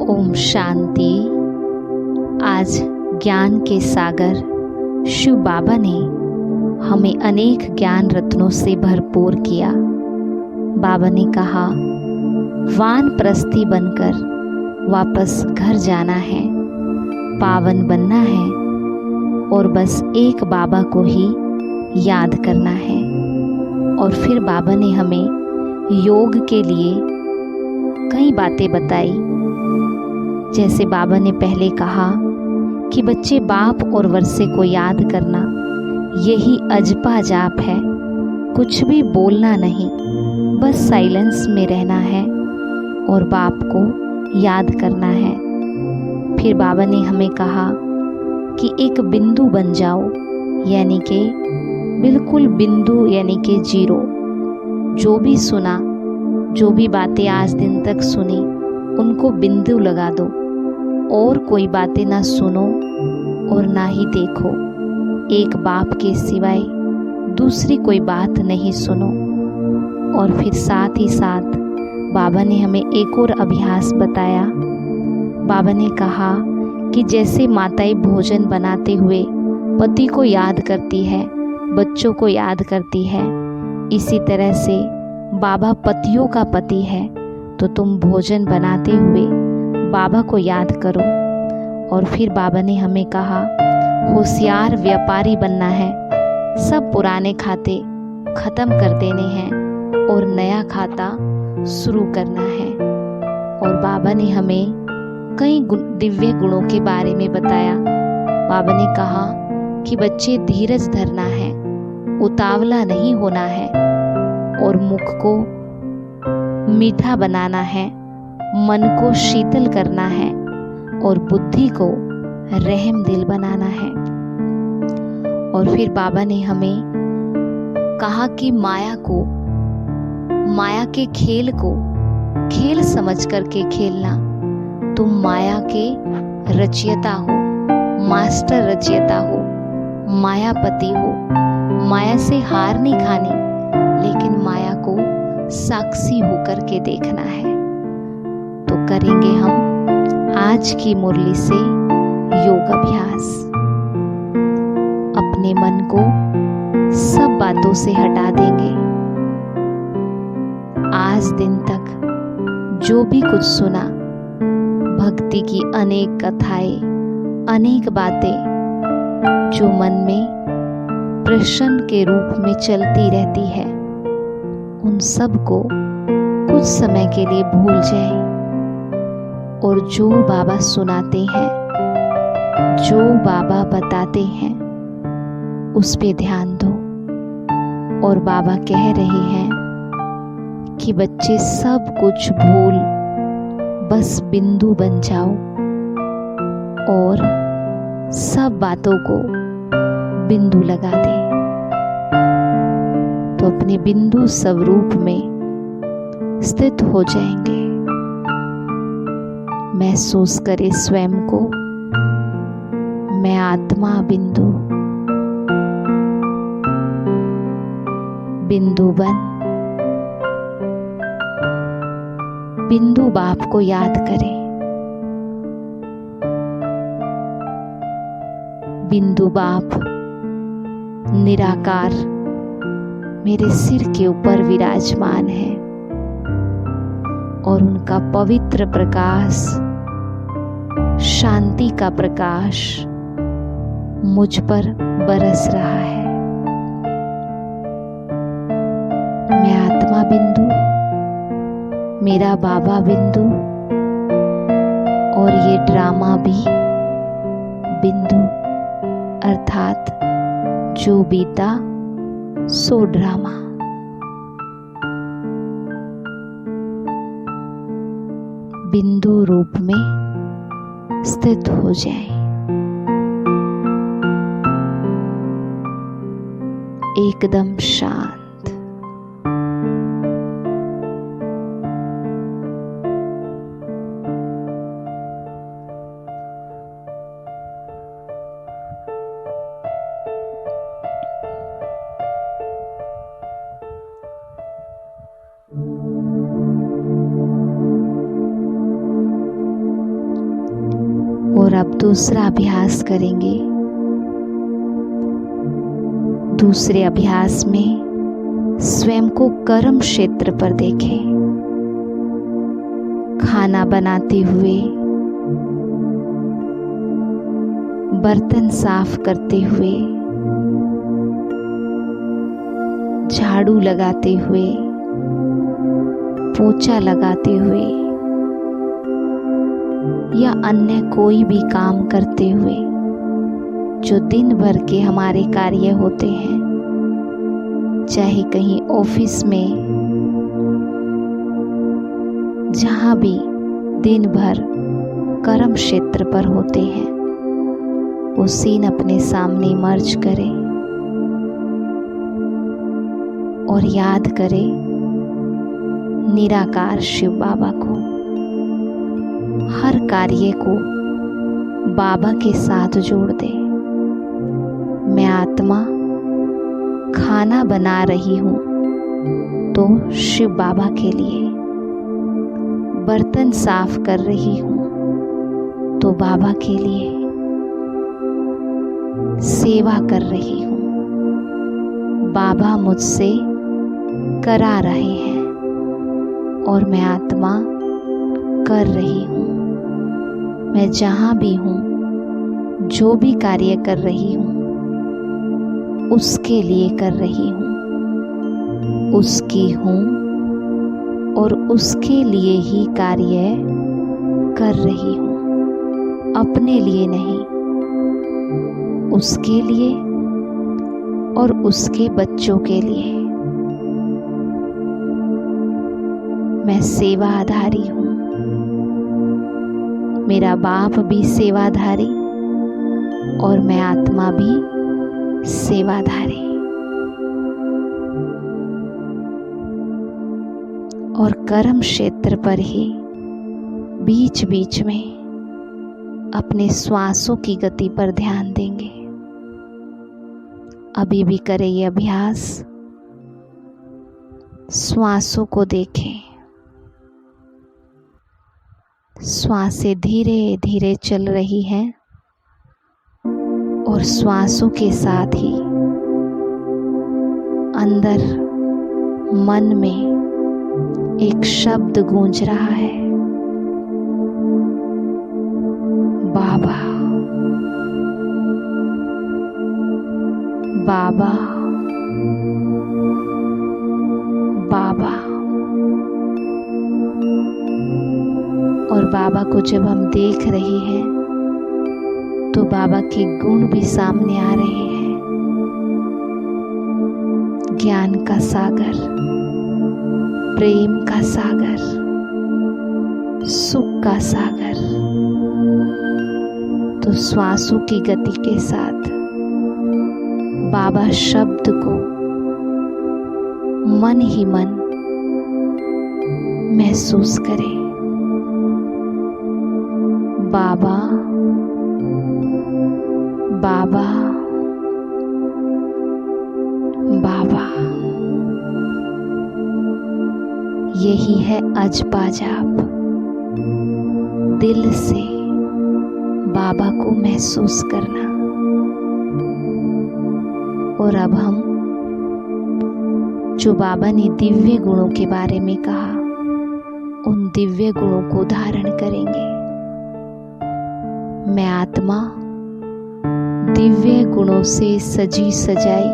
ओम शांति। आज ज्ञान के सागर शिव बाबा ने हमें अनेक ज्ञान रत्नों से भरपूर किया। बाबा ने कहा, वानप्रस्थी बनकर वापस घर जाना है, पावन बनना है और बस एक बाबा को ही याद करना है। और फिर बाबा ने हमें योग के लिए कई बातें बताई। जैसे बाबा ने पहले कहा कि बच्चे, बाप और वर्षे को याद करना यही अजपा जाप है। कुछ भी बोलना नहीं, बस साइलेंस में रहना है और बाप को याद करना है। फिर बाबा ने हमें कहा कि एक बिंदु बन जाओ, यानी कि बिल्कुल बिंदु, यानी कि जीरो। जो भी सुना, जो भी बातें आज दिन तक सुनी, उनको बिंदु लगा दो और कोई बातें ना सुनो और ना ही देखो। एक बाप के सिवाय दूसरी कोई बात नहीं सुनो। और फिर साथ ही साथ बाबा ने हमें एक और अभ्यास बताया। बाबा ने कहा कि जैसे माताएं भोजन बनाते हुए पति को याद करती है, बच्चों को याद करती है, इसी तरह से बाबा पतियों का पति है। तो तुम भोजन बनाते हुए बाबा को याद करो। और फिर बाबा ने हमें कहा, होशियार व्यापारी बनना है। सब पुराने खाते खत्म कर देने हैं और नया खाता शुरू करना है। और बाबा ने हमें कई दिव्य गुणों के बारे में बताया। बाबा ने कहा कि बच्चे, धीरज धरना है, उतावला नहीं होना है और मुख को मीठा बनाना है, मन को शीतल करना है और बुद्धि को रहम दिल बनाना है। और फिर बाबा ने हमें कहा कि माया के खेल को खेल समझ करके खेलना। तुम माया के रचयिता हो, मास्टर रचयिता हो, मायापति हो। माया से हार नहीं खानी, लेकिन माया को साक्षी होकर के देखना है। तो करेंगे हम आज की मुरली से योग अभ्यास। अपने मन को सब बातों से हटा देंगे। आज दिन तक जो भी कुछ सुना, भक्ति की अनेक कथाएं, अनेक बातें जो मन में प्रश्न के रूप में चलती रहती है, उन सब को कुछ समय के लिए भूल जाए और जो बाबा सुनाते हैं, जो बाबा बताते हैं, उस पे ध्यान दो। और बाबा कह रहे हैं कि बच्चे, सब कुछ भूल बस बिंदु बन जाओ और सब बातों को बिंदु लगा दे। तो अपने बिंदु स्वरूप में स्थित हो जाएंगे। महसूस करें स्वयं को, मैं आत्मा बिंदु, बिंदु बन। बिंदु बाप को याद करें। बिंदु बाप निराकार मेरे सिर के ऊपर विराजमान है और उनका पवित्र प्रकाश, शांति का प्रकाश मुझ पर बरस रहा है। मैं आत्मा बिंदु, मेरा बाबा बिंदु और ये ड्रामा भी बिंदु, अर्थात जो बीता सो ड्रामा। बिंदु रूप में स्थित हो जाए। एकदम शांत। और अब दूसरा अभ्यास करेंगे। दूसरे अभ्यास में स्वयं को कर्म क्षेत्र पर देखें। खाना बनाते हुए, बर्तन साफ करते हुए, झाड़ू लगाते हुए, पोछा लगाते हुए या अन्य कोई भी काम करते हुए जो दिन भर के हमारे कार्य होते हैं, चाहे कहीं ऑफिस में, जहाँ भी दिन भर कर्म क्षेत्र पर होते हैं, वो सीन अपने सामने मर्ज करें और याद करें निराकार शिव बाबा को। हर कार्य को बाबा के साथ जोड़ दे। मैं आत्मा खाना बना रही हूँ तो शिव बाबा के लिए, बर्तन साफ कर रही हूँ तो बाबा के लिए, सेवा कर रही हूँ, बाबा मुझसे करा रहे हैं और मैं आत्मा कर रही हूँ। मैं जहाँ भी हूँ, जो भी कार्य कर रही हूँ, उसके लिए कर रही हूँ, उसकी हूँ और उसके लिए ही कार्य कर रही हूँ, अपने लिए नहीं, उसके लिए और उसके बच्चों के लिए। मैं सेवाधारी हूँ। मेरा बाप भी सेवाधारी और मैं आत्मा भी सेवाधारी। और कर्म क्षेत्र पर ही बीच बीच में अपने श्वासों की गति पर ध्यान देंगे। अभी भी करें ये अभ्यास। श्वासों को देखें। श्वासें धीरे धीरे चल रही हैं और श्वासों के साथ ही अंदर मन में एक शब्द गूंज रहा है, बाबा बाबा बाबा। और बाबा को जब हम देख रहे हैं तो बाबा के गुण भी सामने आ रहे हैं। ज्ञान का सागर, प्रेम का सागर, सुख का सागर। तो श्वासों की गति के साथ बाबा शब्द को मन ही मन महसूस करें। बाबा बाबा बाबा। यही है अजपा जाप। दिल से बाबा को महसूस करना। और अब हम जो बाबा ने दिव्य गुणों के बारे में कहा, उन दिव्य गुणों को धारण करेंगे। मैं आत्मा दिव्य गुणों से सजी सजाई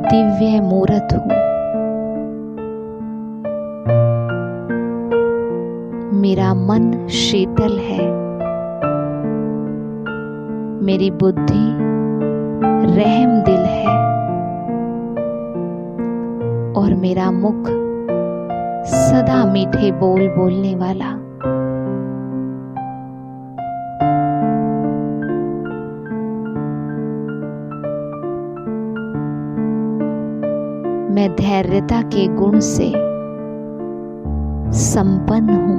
दिव्य मूर्त हूँ। मेरा मन शीतल है, मेरी बुद्धि रहम दिल है और मेरा मुख सदा मीठे बोल बोलने वाला। मैं धैर्यता के गुण से संपन्न हूँ।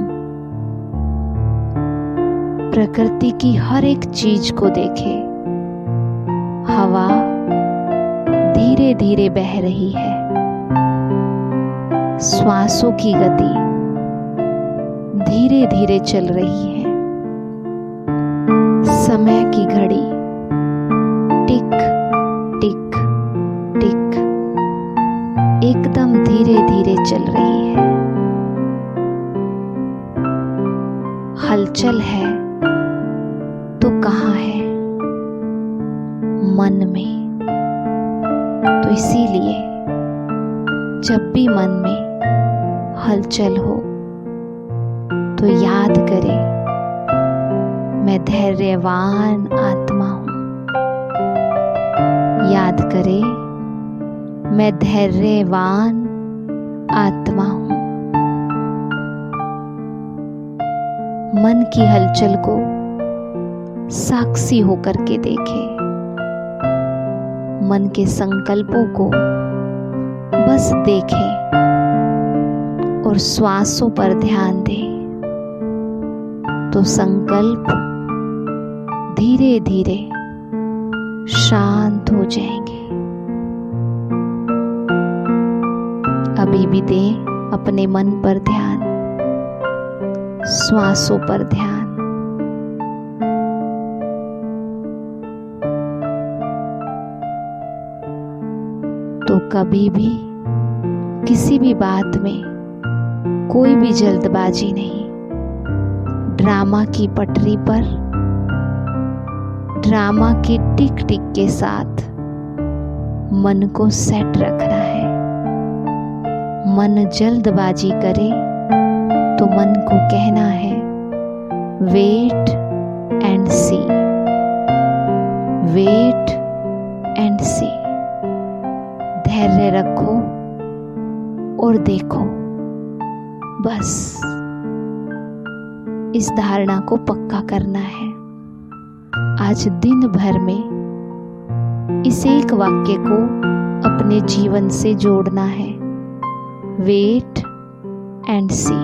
प्रकृति की हर एक चीज को देखे। हवा धीरे धीरे बह रही है। श्वासों की गति धीरे धीरे चल रही है। समय की घड़ी टिक टिक टिक एकदम धीरे धीरे चल रही है। हलचल है तो कहाँ है? मन में। तो इसीलिए जब भी मन में हलचल हो तो याद करे, मैं धैर्यवान आत्मा हूँ। याद करे, मैं धैर्यवान आत्मा हूँ। मन की हलचल को साक्षी होकर के देखे, मन के संकल्पों को बस देखे और श्वासों पर ध्यान दे तो संकल्प धीरे धीरे शांत हो जाएंगे। अभी भी दे अपने मन पर ध्यान, श्वासों पर ध्यान। तो कभी भी किसी भी बात में कोई भी जल्दबाजी नहीं। ड्रामा की पटरी पर ड्रामा की टिक टिक के साथ मन को सेट रखना है। मन जल्दबाजी करे तो मन को कहना है wait and see, wait and see. धैर्य रखो और देखो। बस इस धारणा को पक्का करना है। आज दिन भर में इस एक वाक्य को अपने जीवन से जोड़ना है, वेट एंड सी।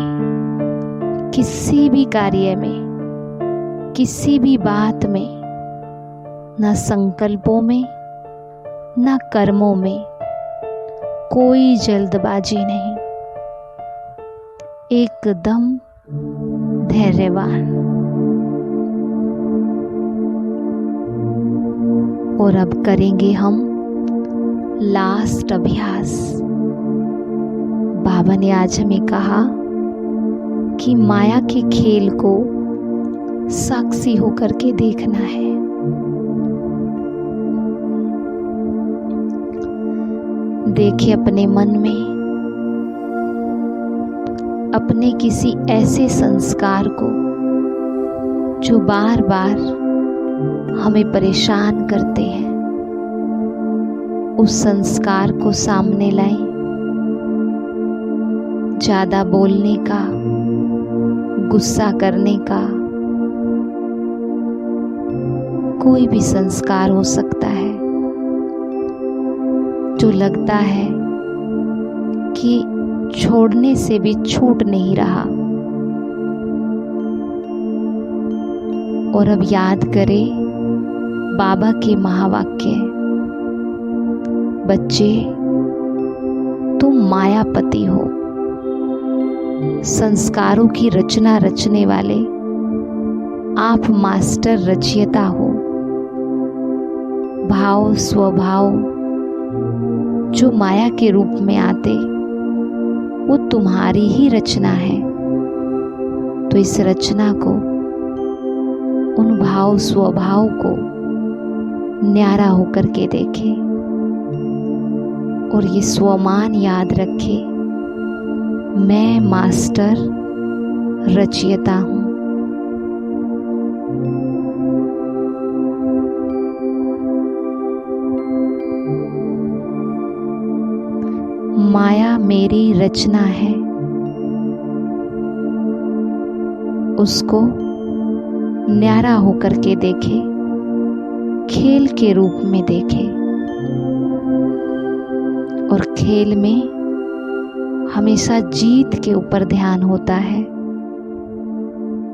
किसी भी कार्य में, किसी भी बात में, ना संकल्पों में ना कर्मों में कोई जल्दबाजी नहीं। एकदम धैर्यवान। और अब करेंगे हम लास्ट अभ्यास। बाबा ने आज हमें कहा कि माया के खेल को साक्षी होकर के देखना है। देखे अपने मन में अपने किसी ऐसे संस्कार को जो बार बार हमें परेशान करते हैं। उस संस्कार को सामने लाएं। ज्यादा बोलने का, गुस्सा करने का, कोई भी संस्कार हो सकता है जो लगता है कि छोड़ने से भी छूट नहीं रहा। और अब याद करें बाबा के महावाक्य, बच्चे तुम मायापति हो, संस्कारों की रचना रचने वाले आप मास्टर रचयिता हो। भाव स्वभाव जो माया के रूप में आते वो तुम्हारी ही रचना है। तो इस रचना को, उन भाव स्वभाव को न्यारा होकर के देखे और ये स्वमान याद रखे, मैं मास्टर रचयिता हूँ। माया मेरी रचना है, उसको न्यारा होकर के देखे, खेल के रूप में देखे। और खेल में हमेशा जीत के ऊपर ध्यान होता है,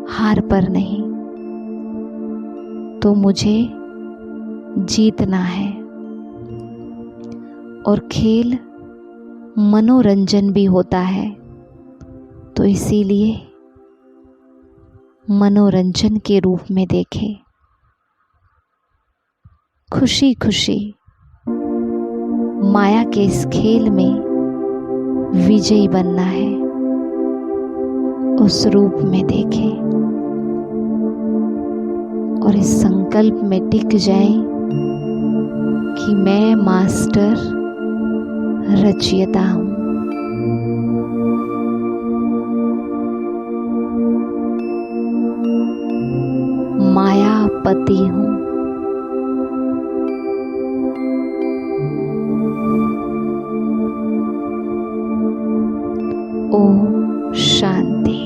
हार पर नहीं। तो मुझे जीतना है। और खेल मनोरंजन भी होता है, तो इसीलिए मनोरंजन के रूप में देखे। खुशी खुशी माया के इस खेल में विजयी बनना है, उस रूप में देखे और इस संकल्प में टिक जाए कि मैं मास्टर रचयिता हूँ। मायापति हूँ। ओम शांति।